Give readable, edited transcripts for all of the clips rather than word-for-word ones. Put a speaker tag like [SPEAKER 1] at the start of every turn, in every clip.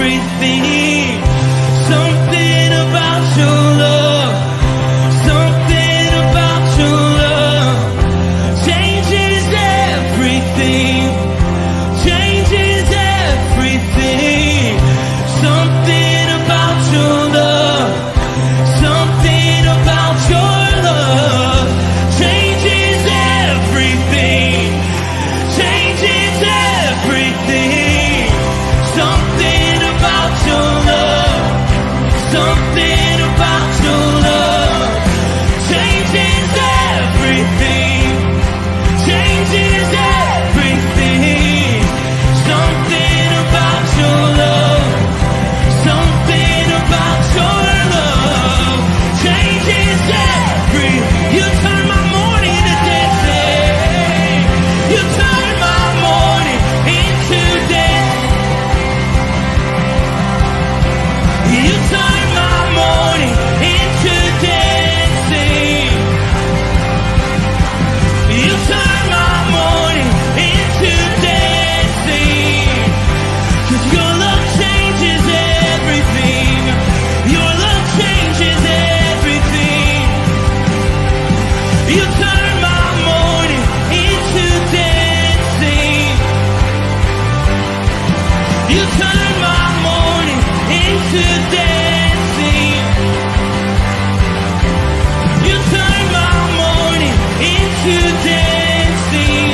[SPEAKER 1] everything. Something about your love. Something about your love changes everything. Changes everything. Something about your love. Something about your love changes everything. Changes everything. Something about your love. Something about your love changes everything. Changes everything. Something about your love. Something about your love changes everything. You turn my morning into dancing. You turn my morning into dancing. You turn my morning into dancing. You turn my morning into dancing. 'Cause your love changes everything. Your love changes everything. You turn my morning into dancing. You turn my morning into dancing. You turn my morning into dancing.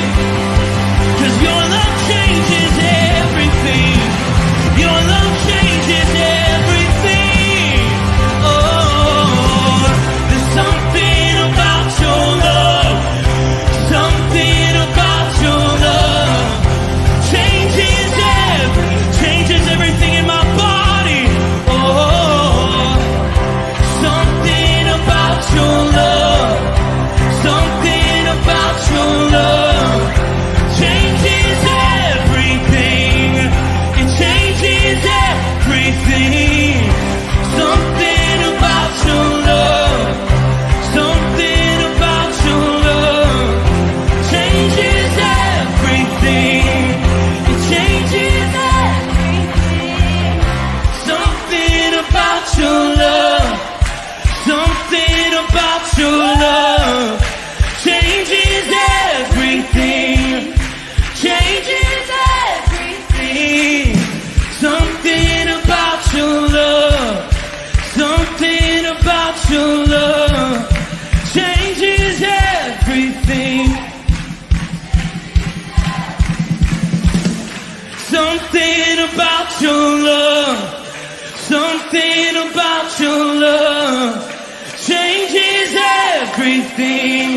[SPEAKER 1] 'Cause your love changes everything. Your love changes everything. Oh, there's something about your love. Something about your love changes everything in my body. Oh, something about your love. Something about your love changes everything. It changes everything. Something about your love. Something about your love changes everything. It changes everything. Something about your love. Something about your love changes everything. Changes everything. Something about your love. Something about your love changes everything. Something about your love. Something about your love changes everything.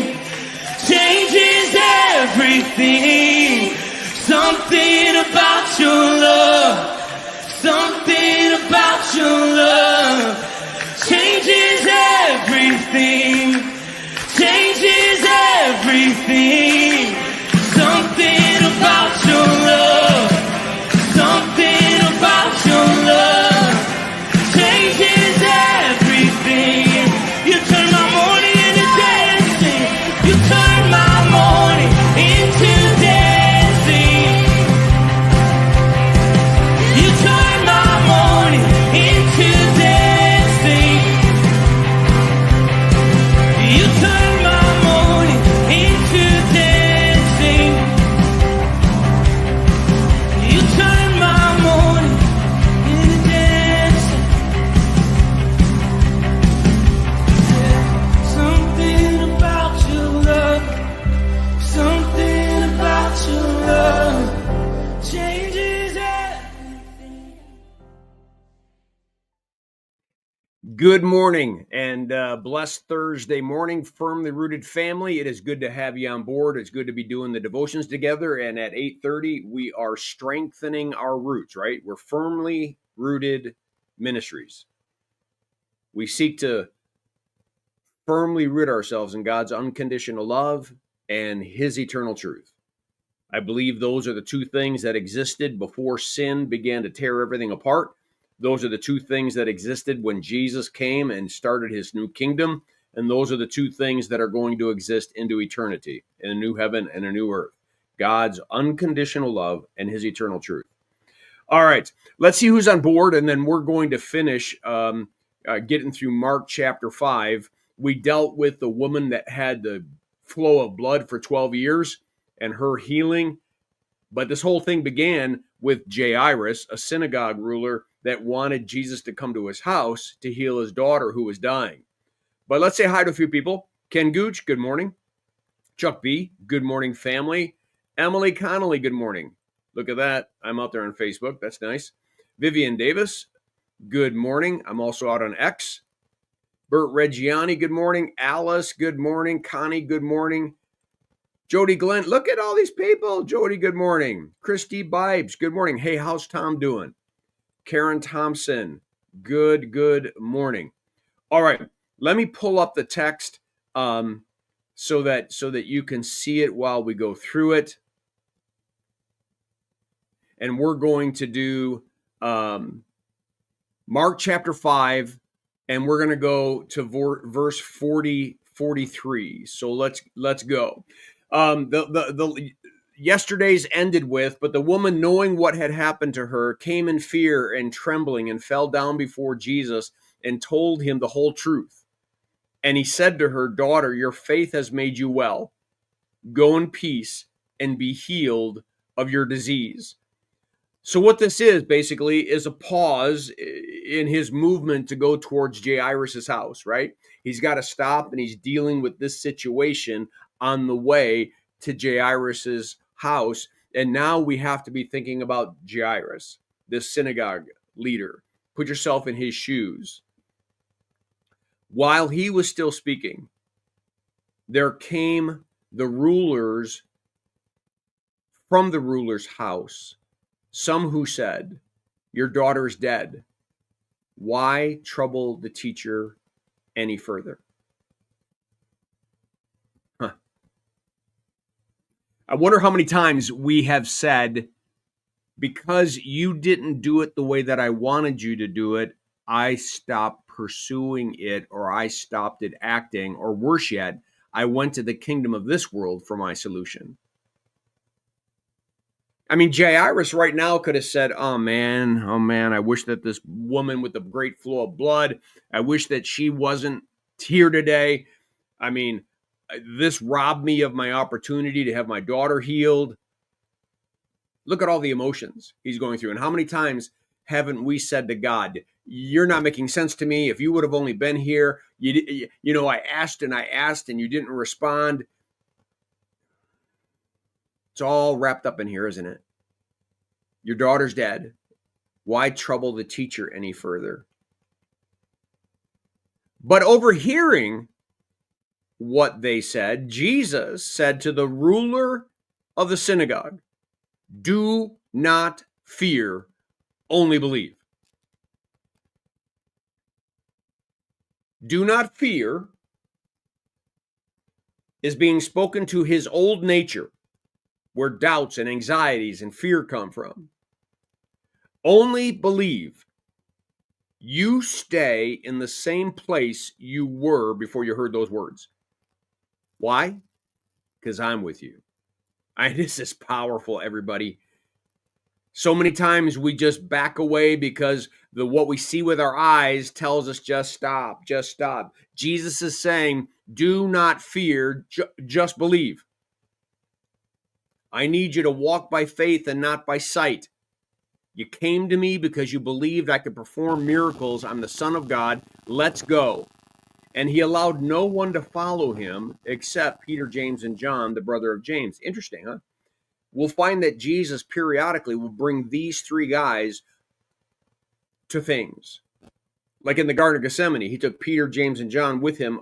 [SPEAKER 1] Changes everything. Something about your love. Something about your love changes everything. Changes everything. Something about your love. Something about your love changes everything. You turn my morning into dancing. You turn my morning into dancing. You turn my morning into dancing. You turn my morning into dancing. You turn my morning into dancing. Something about your love. Something about your love changes everything.
[SPEAKER 2] Good morning and blessed Thursday morning, Firmly Rooted family. It is good to have you on board. It's good to be doing the devotions together. And at 8:30, we are strengthening our roots, right? We're Firmly Rooted Ministries. We seek to firmly root ourselves in God's unconditional love and His eternal truth. I believe those are the two things that existed before sin began to tear everything apart. Those are the two things that existed when Jesus came and started His new kingdom. And those are the two things that are going to exist into eternity, in a new heaven and a new earth. God's unconditional love and His eternal truth. All right, let's see who's on board, and then we're going to finish getting through Mark chapter 5. We dealt with the woman that had the flow of blood for 12 years and her healing. But this whole thing began with Jairus, a synagogue ruler that wanted Jesus to come to his house to heal his daughter who was dying. But let's say hi to a few people. Ken Gooch, good morning. Chuck B, good morning, family. Emily Connolly, good morning. Look at that. I'm out there on Facebook. That's nice. Vivian Davis, good morning. I'm also out on X. Bert Reggiani, good morning. Alice, good morning. Connie, good morning. Jody Glenn, look at all these people. Jody, good morning. Christy Bibes, good morning. Hey, how's Tom doing? Karen Thompson, good morning. All right, let me pull up the text so that you can see it while we go through it. And we're going to do Mark chapter 5, and we're going to go to verse 43. So let's go. The yesterday's ended with, but the woman, knowing what had happened to her, came in fear and trembling and fell down before Jesus and told him the whole truth. And he said to her, "Daughter, your faith has made you well. Go in peace and be healed of your disease." So what this is basically is a pause in his movement to go towards Jairus' house, right? He's got to stop, and he's dealing with this situation on the way to Jairus' house. And now we have to be thinking about Jairus, this synagogue leader. Put yourself in his shoes. While he was still speaking, there came the rulers from the ruler's house, some who said, "Your daughter is dead. Why trouble the teacher any further?" I wonder how many times we have said, because you didn't do it the way that I wanted you to do it, I stopped pursuing it, or I stopped it acting, or worse yet, I went to the kingdom of this world for my solution. I mean, Jairus right now could have said, oh man, I wish that this woman with the great flow of blood, I wish that she wasn't here today. I mean, this robbed me of my opportunity to have my daughter healed. Look at all the emotions he's going through. And how many times haven't we said to God, you're not making sense to me. If you would have only been here, I asked and you didn't respond. It's all wrapped up in here, isn't it? Your daughter's dead. Why trouble the teacher any further? But overhearing what they said, Jesus said to the ruler of the synagogue, "Do not fear, only believe." Do not fear is being spoken to his old nature, where doubts and anxieties and fear come from. Only believe. You stay in the same place you were before you heard those words. Why? Because I'm with you. This is powerful, everybody. So many times we just back away because what we see with our eyes tells us just stop. Jesus is saying, do not fear, just believe. I need you to walk by faith and not by sight. You came to me because you believed I could perform miracles. I'm the Son of God. Let's go. And he allowed no one to follow him except Peter, James, and John, the brother of James. Interesting, huh? We'll find that Jesus periodically will bring these three guys to things. Like in the Garden of Gethsemane, he took Peter, James, and John with him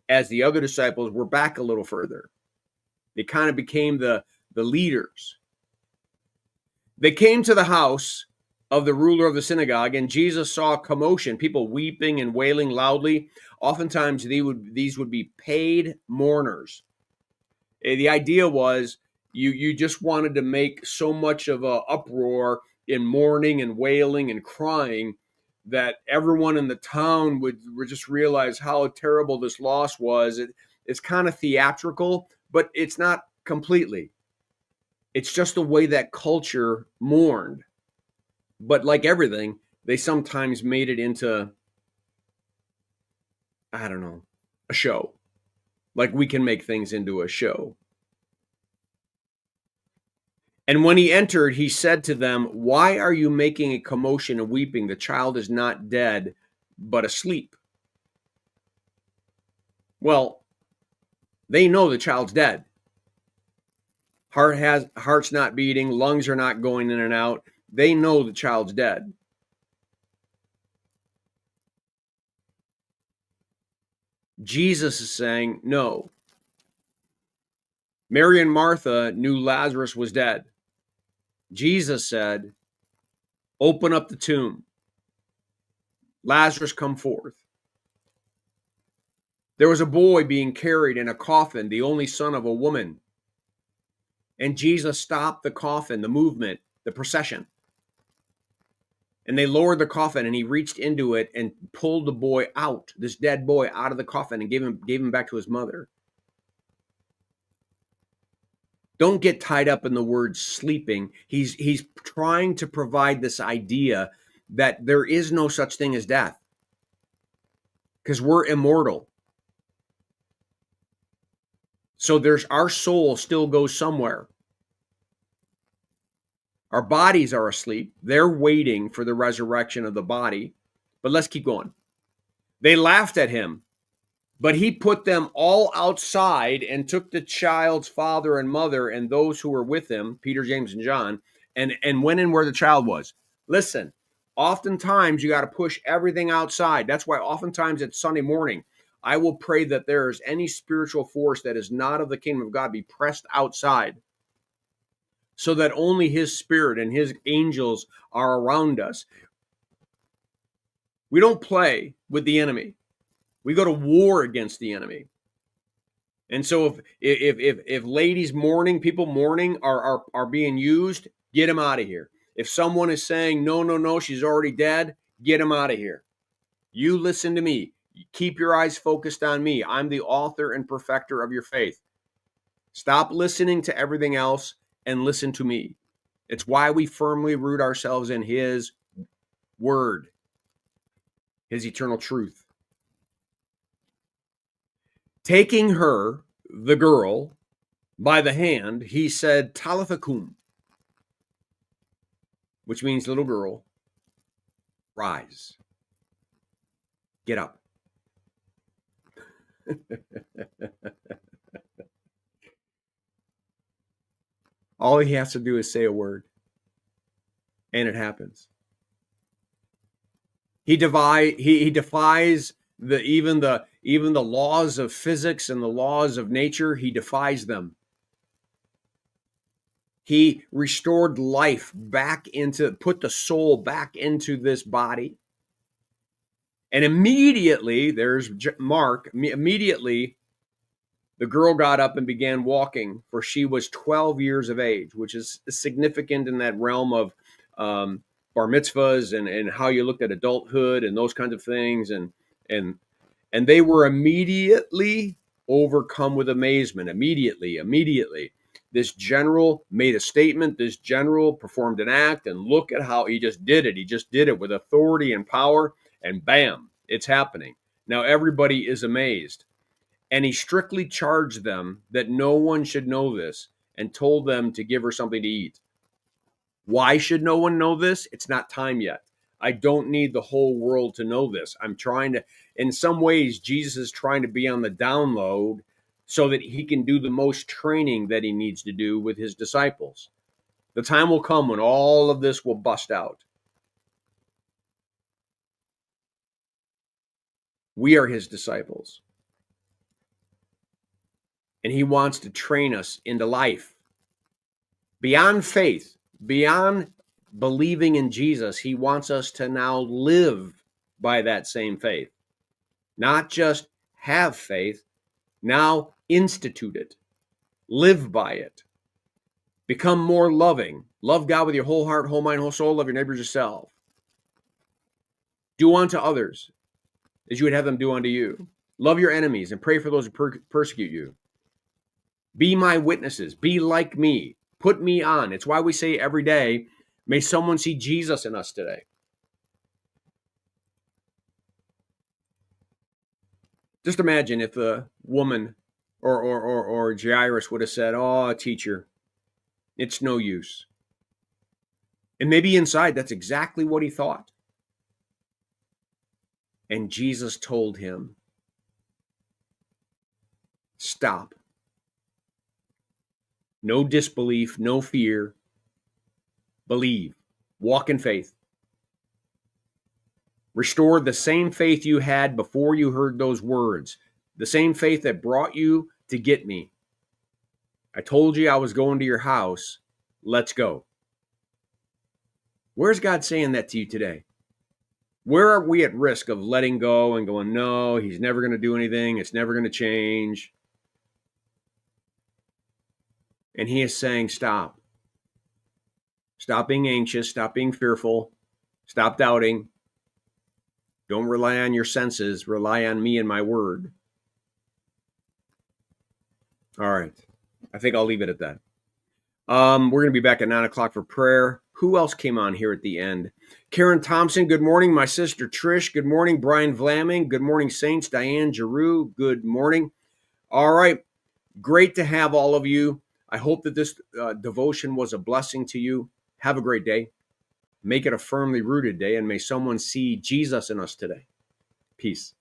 [SPEAKER 2] as the other disciples were back a little further. They kind of became the leaders. They came to the house of the ruler of the synagogue, and Jesus saw a commotion, people weeping and wailing loudly. Oftentimes, these would be paid mourners. The idea was you just wanted to make so much of an uproar in mourning and wailing and crying that everyone in the town would just realize how terrible this loss was. It's kind of theatrical, but it's not completely. It's just the way that culture mourned. But like everything, they sometimes made it into, I don't know, a show. Like we can make things into a show. And when he entered, he said to them, "Why are you making a commotion and weeping? The child is not dead, but asleep." Well, they know the child's dead. Heart's not beating, lungs are not going in and out. They know the child's dead. Jesus is saying, no. Mary and Martha knew Lazarus was dead. Jesus said, open up the tomb. Lazarus, come forth. There was a boy being carried in a coffin, the only son of a woman. And Jesus stopped the coffin, the movement, the procession. And they lowered the coffin, and he reached into it and pulled the boy out, this dead boy, out of the coffin, and gave him back to his mother. Don't get tied up in the word sleeping. He's trying to provide this idea that there is no such thing as death, because we're immortal. So our soul still goes somewhere. Our bodies are asleep. They're waiting for the resurrection of the body. But let's keep going. They laughed at him, but he put them all outside and took the child's father and mother and those who were with him, Peter, James, and John, and went in where the child was. Listen, oftentimes you got to push everything outside. That's why oftentimes it's Sunday morning, I will pray that there is any spiritual force that is not of the kingdom of God be pressed outside, so that only his spirit and his angels are around us. We don't play with the enemy. We go to war against the enemy. And so if ladies mourning, people mourning are being used, get them out of here. If someone is saying, no, she's already dead, get them out of here. You listen to me. Keep your eyes focused on me. I'm the author and perfecter of your faith. Stop listening to everything else and listen to me. It's why we firmly root ourselves in his word, his eternal truth. Taking her, the girl, by the hand, he said, Talitha cum, which means little girl, rise. Get up. All he has to do is say a word, and it happens. He defies even the laws of physics and the laws of nature. He defies them. He restored life put the soul back into this body. And immediately, there's Mark, immediately the girl got up and began walking, for she was 12 years of age, which is significant in that realm of bar mitzvahs and how you looked at adulthood and those kinds of things. And they were immediately overcome with amazement. Immediately. This general made a statement. This general performed an act, and look at how he just did it. He just did it with authority and power, and bam, it's happening. Now everybody is amazed. And he strictly charged them that no one should know this, and told them to give her something to eat. Why should no one know this? It's not time yet. I don't need the whole world to know this. I'm trying to, in some ways, Jesus is trying to be on the download so that he can do the most training that he needs to do with his disciples. The time will come when all of this will bust out. We are his disciples. And he wants to train us into life. Beyond faith, beyond believing in Jesus, he wants us to now live by that same faith. Not just have faith, now institute it. Live by it. Become more loving. Love God with your whole heart, whole mind, whole soul. Love your neighbors yourself. Do unto others as you would have them do unto you. Love your enemies and pray for those who persecute you. Be my witnesses. Be like me. Put me on. It's why we say every day, May someone see Jesus in us today. Just imagine if the woman or Jairus would have said, "Oh, teacher, it's no use." And maybe inside that's exactly what he thought. And Jesus told him, "Stop. No disbelief, no fear. Believe. Walk in faith. Restore the same faith you had before you heard those words, the same faith that brought you to get me. I told you I was going to your house. Let's go." Where's God saying that to you today? Where are we at risk of letting go and going, no, he's never going to do anything. It's never going to change. And he is saying, stop. Stop being anxious. Stop being fearful. Stop doubting. Don't rely on your senses. Rely on me and my word. All right. I think I'll leave it at that. We're going to be back at 9 o'clock for prayer. Who else came on here at the end? Karen Thompson, good morning. My sister Trish, good morning. Brian Vlaming, good morning. Saints, Diane Giroux, good morning. All right. Great to have all of you. I hope that this devotion was a blessing to you. Have a great day. Make it a firmly rooted day, and may someone see Jesus in us today. Peace.